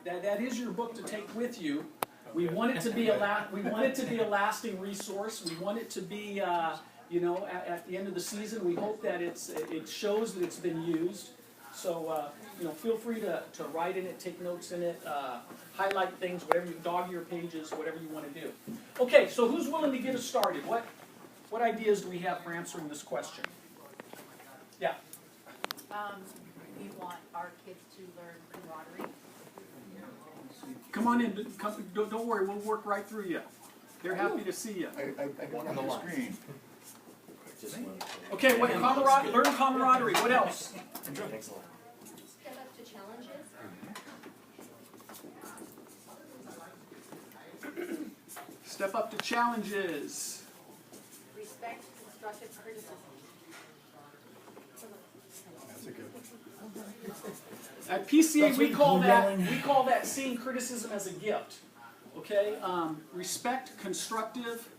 that is your book to take with you. We want it to be a lasting resource. We want it to be at the end of the season. We hope that it shows that it's been used. So feel free to write in it, take notes in it, highlight things, whatever you dog your pages, whatever you want to do. Okay, so who's willing to get us started? What ideas do we have for answering this question? Yeah. We want our kids to learn camaraderie. Come on in. Don't worry, we'll work right through you. They're happy to see you. I got on the screen. Okay, learn camaraderie. What else? Step up to challenges. Step up to challenges. Respect constructive criticism. That's a good one. At PCA, That's we what call you're that seeing criticism as a gift. Okay, respect constructive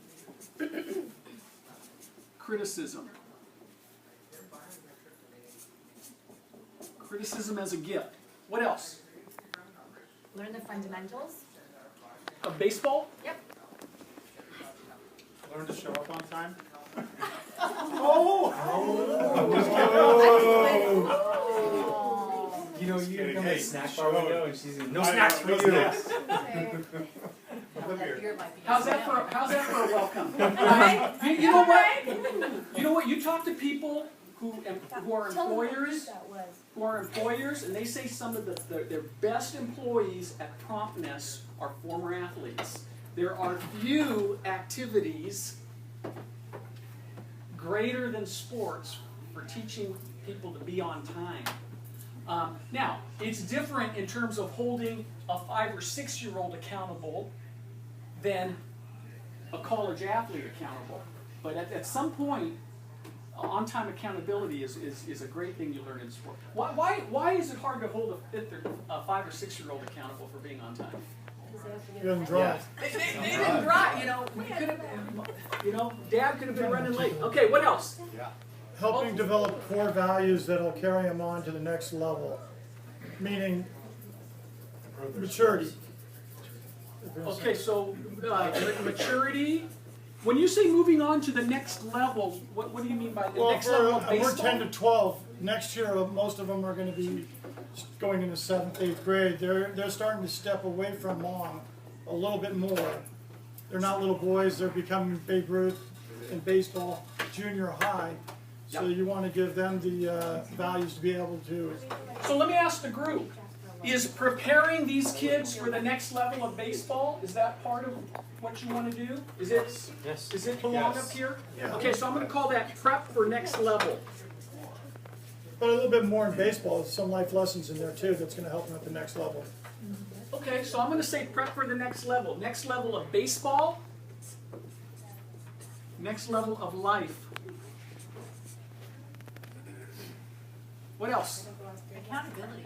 criticism. Criticism as a gift. What else? Learn the fundamentals. Of baseball? Yep. Learn to show up on time. You know, you kidding. come to Hey, the snack show bar up. window and she's in, no I snacks know, for no you. snacks. Now that beer might be How's that for a welcome? You know what? You know what? You talk to people who are employers. Who are employers, and they say some of their best employees at Promptness are former athletes. There are few activities greater than sports for teaching people to be on time. Now, it's different in terms of holding a 5 or 6 year old accountable than a college athlete accountable. But at some point, on-time accountability is a great thing you learn in sport. Why is it hard to hold a 5 or 6 year old accountable for being on time? He doesn't drive. They didn't drive, Dad could have been running late. Okay, what else? Helping develop core values that'll carry them on to the next level, meaning maturity. Okay, so maturity. When you say moving on to the next level, what do you mean by the Well, next level of we're baseball? 10 to 12. Next year, most of them are going to be going into 7th, 8th grade. They're starting to step away from mom a little bit more. They're not little boys. They're becoming Babe Ruth in baseball, junior high. So you want to give them the values to be able to. So let me ask the group. Is preparing these kids for the next level of baseball, is that part of what you want to do? Is it belong up here? Yeah. Okay, so I'm going to call that prep for next level. But a little bit more in baseball. Some life lessons in there too that's going to help them at the next level. Okay, so I'm going to say prep for the next level. Next level of baseball. Next level of life. What else? accountability.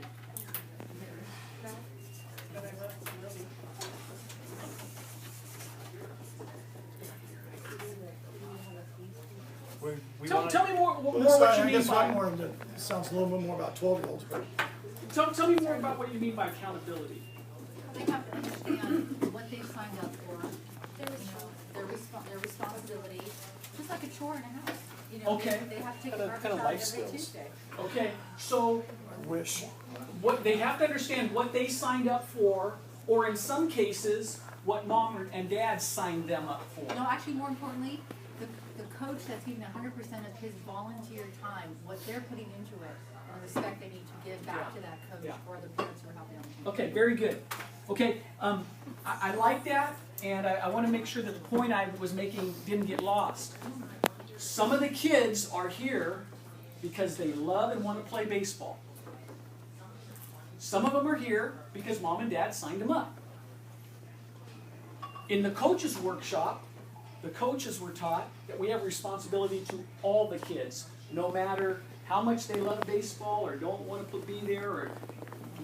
Tell me more Well, what this you I mean guess by. one more that sounds a little bit more about 12-year-olds, but Tell me more about what you mean by accountability. They have to understand what they've signed up for, their responsibility, just like a chore in a house. You know, Okay. they have to take a Kind garbage of out life every skills. Tuesday. Okay, so I wish. what they have to understand what they signed up for, or in some cases, what mom and dad signed them up for. No, actually, more importantly, the coach that's giving 100% of his volunteer time, what they're putting into it, and the respect they need to give back to that coach Yeah. or the parents who are helping them. Okay, very good. Okay, I like that, and I want to make sure that the point I was making didn't get lost. Some of the kids are here because they love and want to play baseball. Some of them are here because mom and dad signed them up. In the coaches' workshop, the coaches were taught that we have a responsibility to all the kids, no matter how much they love baseball or don't want to be there, or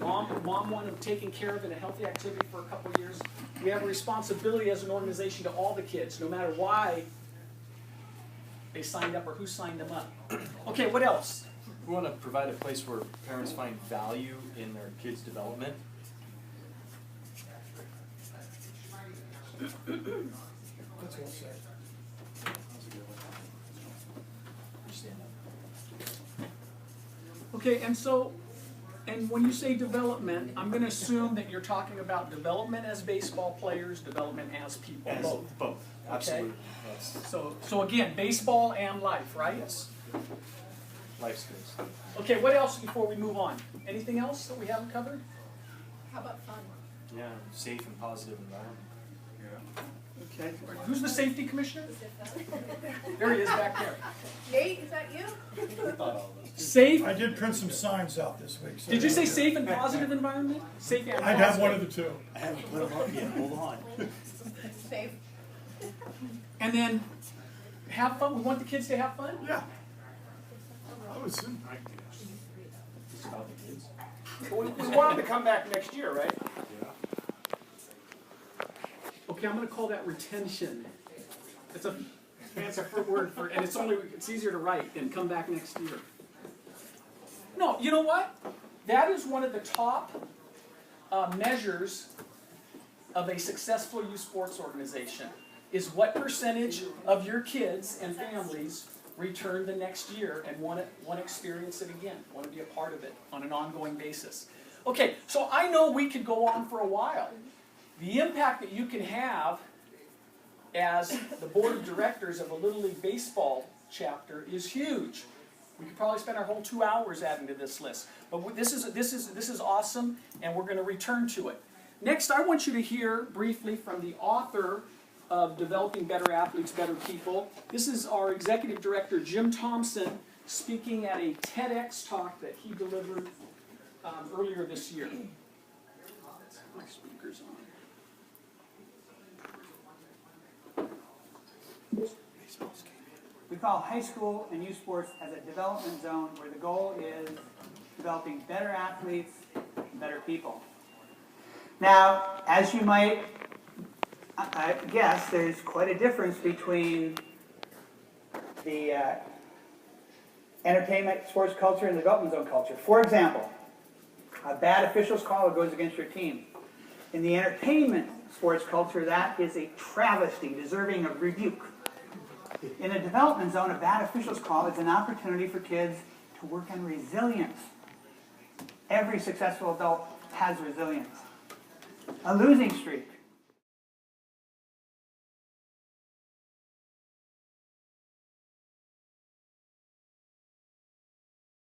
mom wanted them taken care of in a healthy activity for a couple of years. We have a responsibility as an organization to all the kids, no matter why they signed up or who signed them up. Okay, what else? We want to provide a place where parents find value in their kids' development. That's well said. Okay, and when you say development, I'm gonna assume that you're talking about development as baseball players, development as people, As both. both, absolutely. Yes. So again, baseball and life, right? Yes. Life skills. Okay, what else before we move on? Anything else that we haven't covered? How about fun? Yeah, safe and positive environment. Okay, who's the safety commissioner? There he is back there. Nate, is that you? Safe, I did print some signs out this week. So did you say safe and positive environment? Safe and I'd positive. have one of the two. I haven't put them up yet, hold on. Safe. And then have fun, we want the kids to have fun? Yeah. I was. It's about the kids. We want them to come back next year, right? Okay, I'm gonna call that retention. It's a fancy word for, and it's easier to write than come back next year. No, you know what? That is one of the top measures of a successful youth sports organization, is what percentage of your kids and families return the next year and want to experience it again, want to be a part of it on an ongoing basis. Okay, so I know we could go on for a while. The impact that you can have as the board of directors of a Little League Baseball chapter is huge. We could probably spend our whole 2 hours adding to this list. But this is awesome, and we're going to return to it. Next, I want you to hear briefly from the author of Developing Better Athletes, Better People. This is our executive director, Jim Thompson, speaking at a TEDx talk that he delivered earlier this year. My speaker's on. We call high school and youth sports as a development zone where the goal is developing better athletes and better people. Now, as you might guess, there's quite a difference between the entertainment, sports culture, and the development zone culture. For example, a bad official's call goes against your team. In the entertainment sports culture, that is a travesty, deserving of rebuke. In a development zone, a bad official's call is an opportunity for kids to work on resilience. Every successful adult has resilience. A losing streak